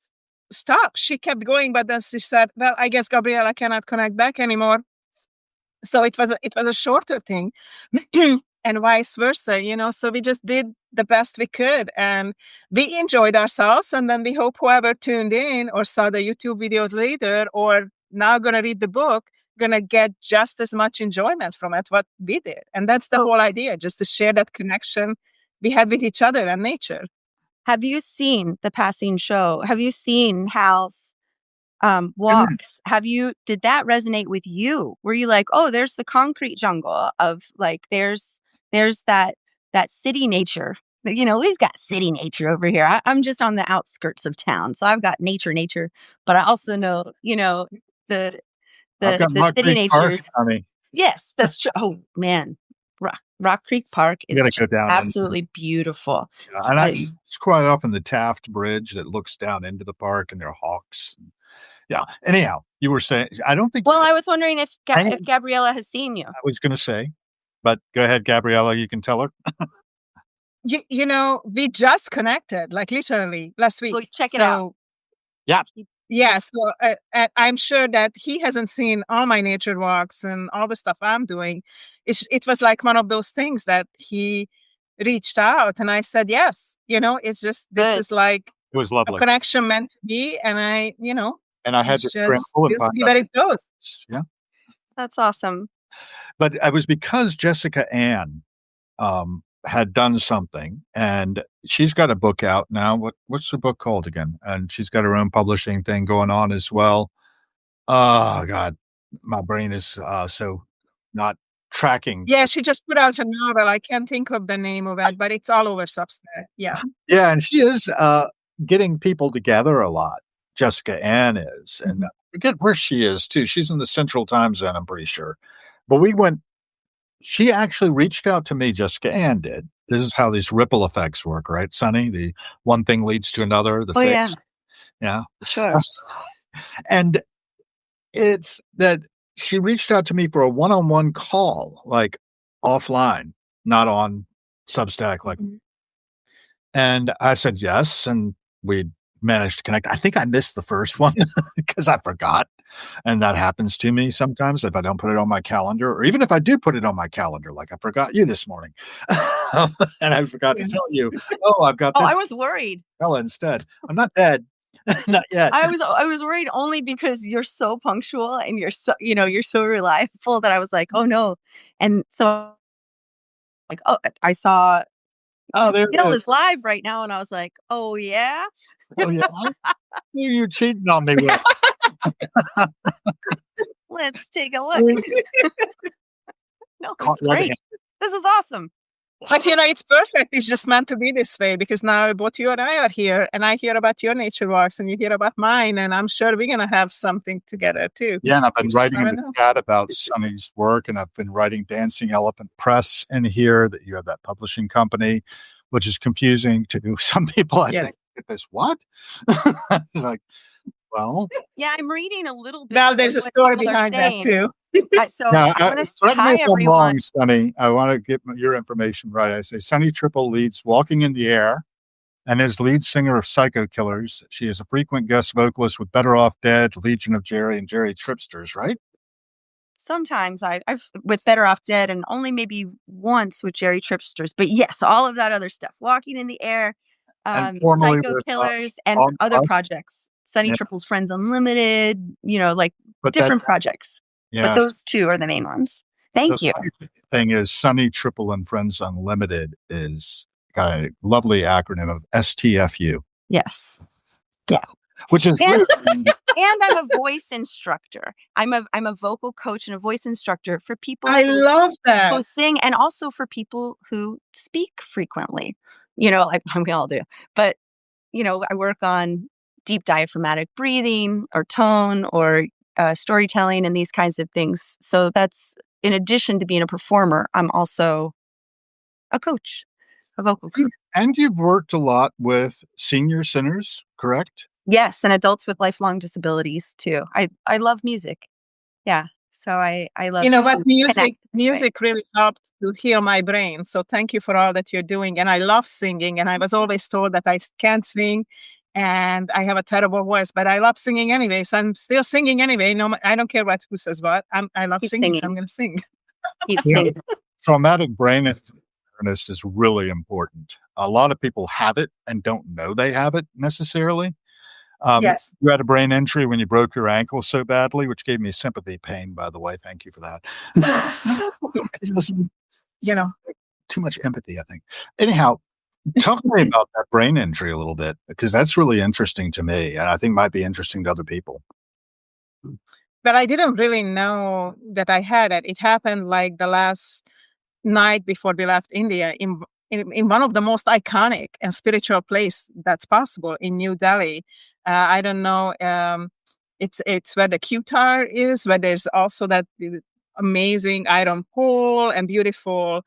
stop. She kept going, but then she said, well, I guess Gabriella cannot connect back anymore. So it was a shorter thing. And vice versa, so we just did the best we could, and we enjoyed ourselves. And then we hope whoever tuned in or saw the YouTube videos later or now going to read the book, going to get just as much enjoyment from it, what we did. And that's the whole idea, just to share that connection we had with each other and nature. Have you seen the passing show? Have you seen Hal's walks? Did that resonate with you? Were you like, oh, there's the concrete jungle of like, there's that city nature. We've got city nature over here. I'm just on the outskirts of town, so I've got nature, but I also know, the I've got Rock city Creek nature. Park, honey. Yes, that's true. Oh man, Rock Creek Park is go down absolutely beautiful. Yeah, and it's quite often the Taft Bridge that looks down into the park, and there are hawks. Yeah. Anyhow, you were saying, I don't think. Well, I was wondering if Gabriella has seen you. I was going to say, but go ahead, Gabriella. You can tell her. We just connected, like literally last week. So check it out. Yeah. Yeah. So I'm sure that he hasn't seen all my nature walks and all the stuff I'm doing. It was like one of those things that he reached out, and I said yes. It's just this is like it was lovely, a connection meant to be, and I had to scramble and see where it goes. Yeah, that's awesome. But it was because Jessica Ann had done something, and she's got a book out now. What's her book called again? And she's got her own publishing thing going on as well. Oh God, my brain is so not tracking. Yeah, she just put out a novel. I can't think of the name of it, but it's all over Substack. Yeah. Yeah, and she is getting people together a lot. Jessica Ann is, and I forget where she is too. She's in the Central Time Zone, I'm pretty sure. But she actually reached out to me, Jessica Ann did. This is how these ripple effects work, right, Sonny? The one thing leads to another. Yeah. Sure. And it's that she reached out to me for a one-on-one call, like offline, not on Substack. And I said yes, and we managed to connect. I think I missed the first one because I forgot. And that happens to me sometimes if I don't put it on my calendar, or even if I do put it on my calendar, like I forgot you this morning. And I forgot to tell you, I've got this. I was worried. Instead. I'm not dead. Not yet. I was worried only because you're so punctual and you're so reliable that I was like, oh no. And so like, I saw Gill is live right now, and I was like, oh yeah. Oh yeah. You're cheating on me with. Let's take a look. No, it's great. This is awesome. But it's perfect. It's just meant to be this way, because now both you and I are here, and I hear about your nature walks and you hear about mine, and I'm sure we're going to have something together too. Yeah, and I've been writing in the chat about Sonny's work, and I've been writing Dancing Elephant Press in here, that you have that publishing company, which is confusing to some people. I think this what? It's like, well, yeah, I'm reading a little bit. Now there's a story behind that too. So hi everyone. Wrong, Sonny. I want to get your information right. I say Sonny Triple leads Walking in the Air and is lead singer of Psycho Killers. She is a frequent guest vocalist with Better Off Dead, Legion of Jerry, and Jerry Tripsters, right? Sometimes I've with Better Off Dead, and only maybe once with Jerry Tripsters. But yes, all of that other stuff. Walking in the Air, Psycho Killers, and other projects. Sonny Triple's Friends Unlimited, different projects. Yes. But those two are the main ones. Thank you. The thing is, Sonny Triple and Friends Unlimited is got a lovely acronym of STFU. Yes. Yeah. Which is and I'm a voice instructor. I'm a vocal coach and a voice instructor for people love that. Who sing, and also for people who speak frequently. Like we all do. But I work on deep diaphragmatic breathing or tone or storytelling and these kinds of things. So that's, in addition to being a performer, I'm also a coach, a vocal coach. And you've worked a lot with senior sinners, correct? Yes, and adults with lifelong disabilities too. I love music. Yeah. So I love but music really helped to heal my brain. So thank you for all that you're doing. And I love singing. And I was always told that I can't sing. and I have a terrible voice, but I love singing anyway. So I'm still singing anyway. No, I don't care who says what. I love Keep singing, so singing. I'm going to sing. Keep You know, singing. traumatic brain awareness is really important. A lot of people have it and don't know they have it necessarily. Yes. You had a brain injury when you broke your ankle so badly, which gave me sympathy pain, by the way. Thank you for that. It was You know, too much empathy, I think. Anyhow, talk to me about that brain injury a little bit, because that's really interesting to me, and I think might be interesting to other people. but I didn't really know that I had it. It happened like the last night before we left India in one of the most iconic and spiritual place that's possible in New Delhi. I don't know. It's where the Qatar is, where there's also that amazing iron pole and beautiful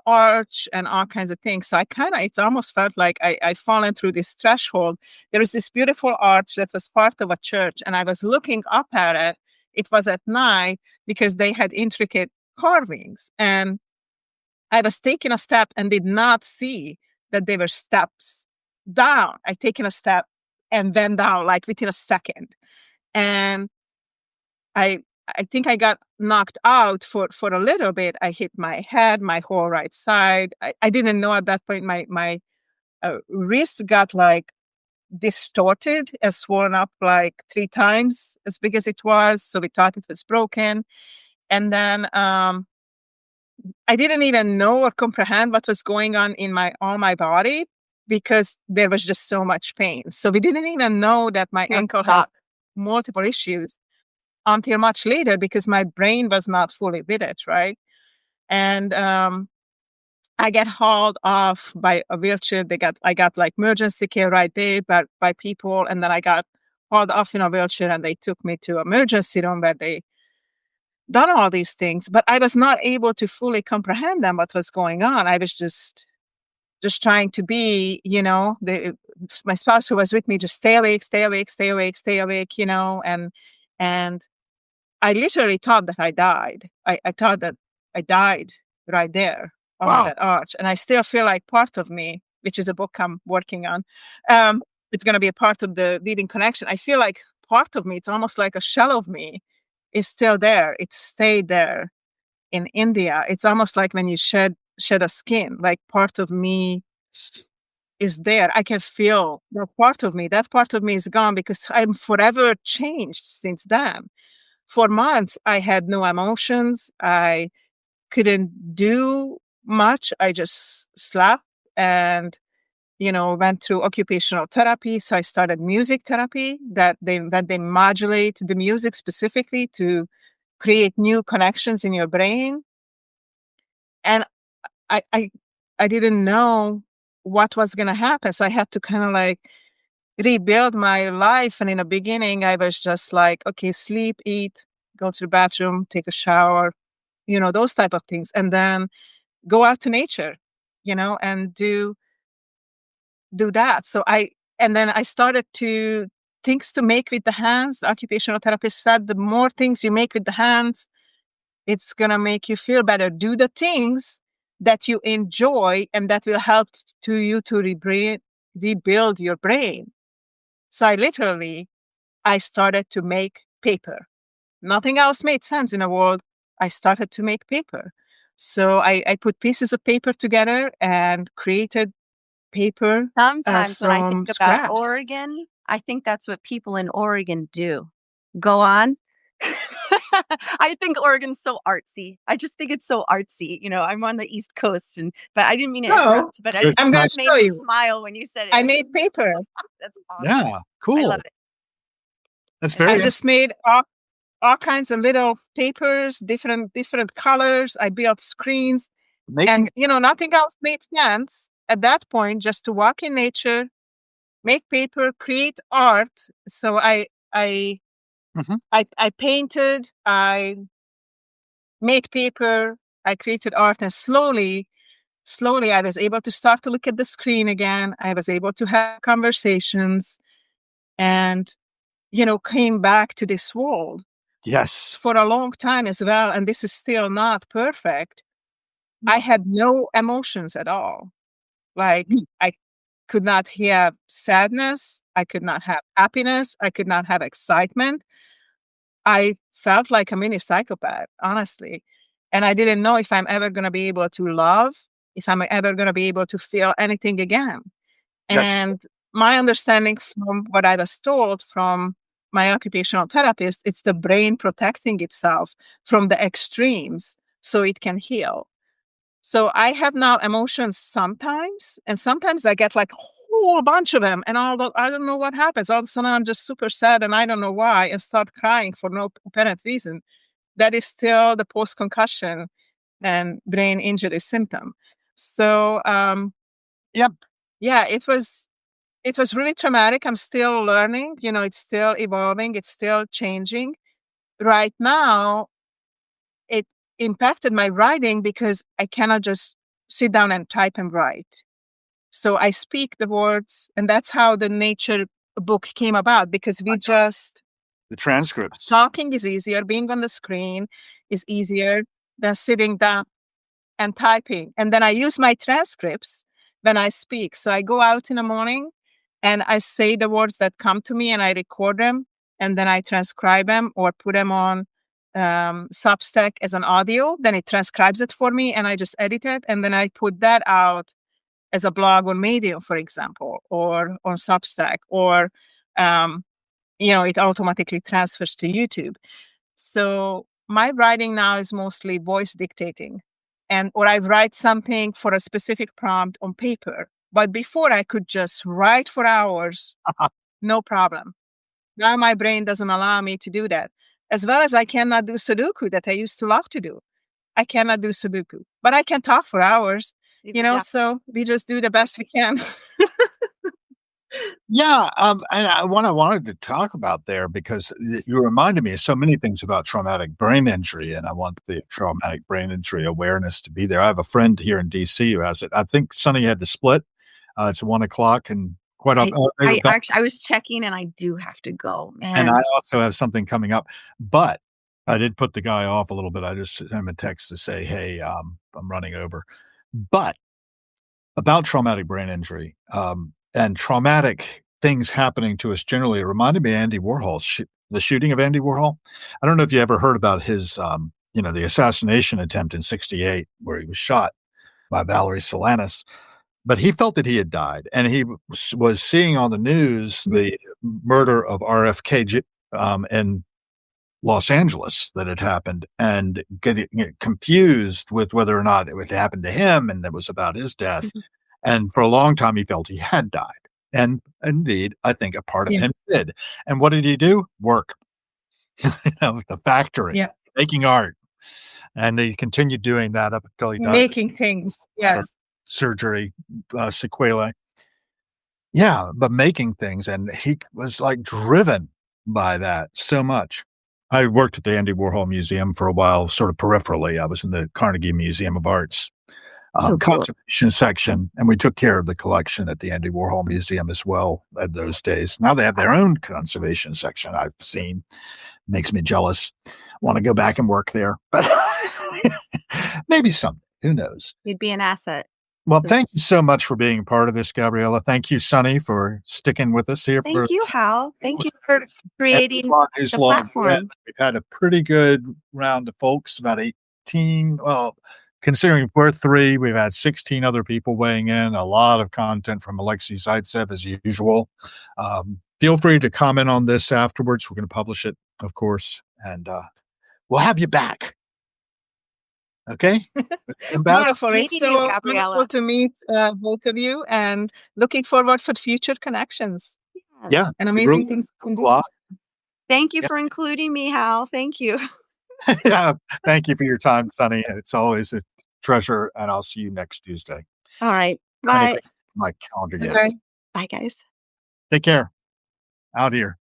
arch and all kinds of things. So it's almost felt like I fallen through this threshold. There was this beautiful arch that was part of a church, and I was looking up at it. It was at night because they had intricate carvings, and I was taking a step and did not see that they were steps down. I taken a step and went down like within a second. And I I think I got knocked out for a little bit. I hit my head, my whole right side. I didn't know at that point my wrist got like distorted and swollen up like 3 times as big as it was. So we thought it was broken. And then I didn't even know or comprehend what was going on in my body because there was just so much pain. So we didn't even know that my ankle had multiple issues until much later because my brain was not fully with it, right? And I get hauled off by a wheelchair. I got like emergency care right there by people, and then I got hauled off in a wheelchair, and they took me to emergency room where they done all these things, but I was not able to fully comprehend them, what was going on. I was just trying to be, my spouse who was with me, just stay awake, stay awake, stay awake, stay awake, and I literally thought that I died. I thought that I died right there under Wow. that arch. And I still feel like part of me, which is a book I'm working on, it's going to be a part of the Leading Connection. I feel like part of me, it's almost like a shell of me, is still there. It stayed there in India. It's almost like when you shed a skin, like part of me is there. I can feel that part of me. That part of me is gone because I'm forever changed since then. For months, I had no emotions. I couldn't do much. I just slept and went through occupational therapy. So I started music therapy that they modulate the music specifically to create new connections in your brain. And I didn't know what was going to happen. So I had to kind of like rebuild my life. And in the beginning, I was just like, okay, sleep, eat, go to the bathroom, take a shower, those type of things. And then go out to nature, and do that. And then I started to things to make with the hands. The occupational therapist said the more things you make with the hands, it's going to make you feel better. Do the things that you enjoy and that will help you to rebuild your brain. So I started to make paper. Nothing else made sense in the world. I started to make paper. So I put pieces of paper together and created paper Sometimes when I from think about scraps. Oregon, I think that's what people in Oregon do. Go on. I think Oregon's so artsy. I just think it's so artsy. I'm on the East Coast, but I didn't mean to interrupt. But I'm going to just made show me you. smile when you said it. I made paper. That's awesome. Yeah, cool. I love it. That's very. I just made all kinds of little papers, different colors. I built screens, and nothing else made sense at that point. Just to walk in nature, make paper, create art. So I painted, I made paper, I created art, and slowly I was able to start to look at the screen again. I was able to have conversations and, came back to this world. Yes. For a long time as well. And this is still not perfect. I had no emotions at all. Like could not have sadness. I could not have happiness. I could not have excitement. I felt like a mini psychopath, honestly. And I didn't know if I'm ever going to be able to love, if I'm ever going to be able to feel anything again. Yes. And my understanding from what I was told from my occupational therapist, it's the brain protecting itself from the extremes so it can heal. So I have now emotions sometimes, and sometimes I get like a whole bunch of them, and I don't know what happens. All of a sudden, I'm just super sad, and I don't know why, and start crying for no apparent reason. That is still the post-concussion and brain injury symptom. So, Yep. yeah, it was really traumatic. I'm still learning. It's still evolving. It's still changing. Right now, it impacted my writing because I cannot just sit down and type and write. So I speak the words, and that's how the nature book came about, because we just The transcripts. talking is easier, being on the screen is easier than sitting down and typing. And then I use my transcripts when I speak. So I go out in the morning and I say the words that come to me and I record them, and then I transcribe them or put them on Substack as an audio. Then it transcribes it for me and I just edit it. And then I put that out as a blog on Medium, for example, or on Substack, or, it automatically transfers to YouTube. So my writing now is mostly voice dictating, or I write something for a specific prompt on paper. But before I could just write for hours, no problem. Now my brain doesn't allow me to do that. As well as I cannot do Sudoku that I used to love to do. I cannot do Sudoku, but I can talk for hours, Yeah. so we just do the best we can. Yeah, and what I wanted to talk about there, because you reminded me of so many things about traumatic brain injury, and I want the traumatic brain injury awareness to be there. I have a friend here in DC who has it. I think Sonny had to split. It's 1:00, and quite often. I was checking, and I do have to go, And man. I also have something coming up, but I did put the guy off a little bit. I just sent him a text to say, "Hey, I'm running over." But about traumatic brain injury, and traumatic things happening to us generally, it reminded me of Andy Warhol's the shooting of Andy Warhol. I don't know if you ever heard about his, the assassination attempt in '68 where he was shot by Valerie Solanas, but he felt that he had died, and he was seeing on the news the murder of RFK in Los Angeles that had happened, and getting confused with whether or not it would happen to him, and it was about his death. And for a long time, he felt he had died. And indeed, I think a part of him did. And what did he do? Work. The factory, making art. And he continued doing that up until he died. Making things, yes. Surgery, sequelae. Yeah, but making things. And he was like driven by that so much. I worked at the Andy Warhol Museum for a while, sort of peripherally. I was in the Carnegie Museum of Art's conservation section, and we took care of the collection at the Andy Warhol Museum as well at those days. Now they have their own conservation section. I've seen, makes me jealous. Want to go back and work there, but maybe someday. Who knows? You'd be an asset. Well, thank you so much for being part of this, Gabriella. Thank you, Sonny, for sticking with us here. Thank you, Hal. Thank you for creating the platform. We've had a pretty good round of folks, about 18. Well, considering we're 3, we've had 16 other people weighing in, a lot of content from Alexei Zaitsev as usual. Feel free to comment on this afterwards. We're going to publish it, of course, and we'll have you back. Okay? Wonderful. It's so wonderful to meet both of you, and looking forward for future connections. Yeah. And amazing things can do. Thank you for including me, Hal. Thank you. Yeah. Thank you for your time, Sonny. It's always a treasure, and I'll see you next Tuesday. All right. Bye. My calendar. Bye, guys. Take care. Out here.